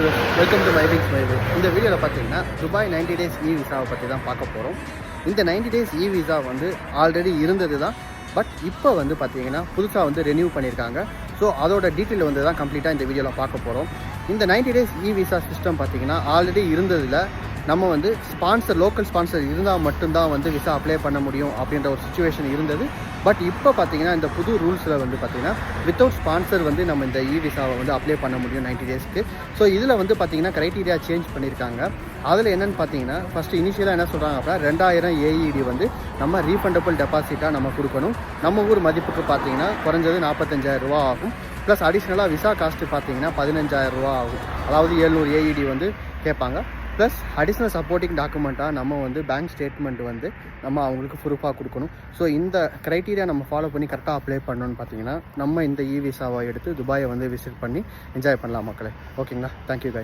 Welcome to மைவிங்ஸ் my way. இந்த வீடியோவில் பார்த்தீங்கன்னா துபாய் 90 டேஸ் விசாவை பற்றி தான் பார்க்க போகிறோம். இந்த 90 டேஸ் விசா வந்து ஆல்ரெடி இருந்தது தான், பட் இப்போ வந்து பார்த்தீங்கன்னா புதுசாக வந்து ரெனியூ பண்ணியிருக்காங்க. ஸோ அதோட டீட்டெயில் வந்து தான் கம்ப்ளீட்டாக இந்த வீடியோவில் பார்க்க போகிறோம். இந்த 90 டேஸ் விசா சிஸ்டம் பார்த்தீங்கன்னா ஆல்ரெடி இருந்ததில் நம்ம வந்து லோக்கல் ஸ்பான்சர் இருந்தால் மட்டும்தான் வந்து விசா அப்ளை பண்ண முடியும் அப்படின்ற ஒரு சுச்சுவேஷன் இருந்தது. பட் இப்போ பார்த்தீங்கன்னா இந்த புது ரூல்ஸில் வந்து பார்த்தீங்கன்னா வித்தவுட் ஸ்பான்சர் வந்து நம்ம இந்த விசாவை வந்து அப்ளை பண்ண முடியும் 90 டேஸ்க்கு. ஸோ இதில் வந்து பார்த்தீங்கன்னா க்ரைட்டீரியா சேஞ்ச் பண்ணியிருக்காங்க. அதில் என்னென்னு பார்த்தீங்கன்னா ஃபஸ்ட்டு இனிஷியலாக என்ன சொல்கிறாங்க அப்படின்னா 2000 AED வந்து நம்ம ரீஃபண்டபிள் டெபாசிட்டாக நம்ம கொடுக்கணும். நம்ம ஊர் மதிப்புக்கு பார்த்தீங்கன்னா குறைஞ்சது 45,000 ரூபா ஆகும். ப்ளஸ் அடிஷ்னலாக விசா காஸ்ட்டு பார்த்தீங்கன்னா 15,000 ரூபா ஆகும். அதாவது 700 AED வந்து கேட்பாங்க. ப்ளஸ் அடிஷ்னல் சப்போர்ட்டிங் டாக்குமெண்ட்டாக நம்ம வந்து பேங்க் ஸ்டேட்மெண்ட் வந்து நம்ம அவங்களுக்கு ப்ரூஃபாக கொடுக்கணும். ஸோ இந்த க்ரைட்டீரியா நம்ம ஃபாலோ பண்ணி கரெக்டாக அப்ளை பண்ணணும்னு பார்த்தீங்கன்னா நம்ம இந்த விசாவை எடுத்து துபாயை வந்து விசிட் பண்ணி என்ஜாய் பண்ணலாம் மக்களே. ஓகேங்களா? Thank you guys.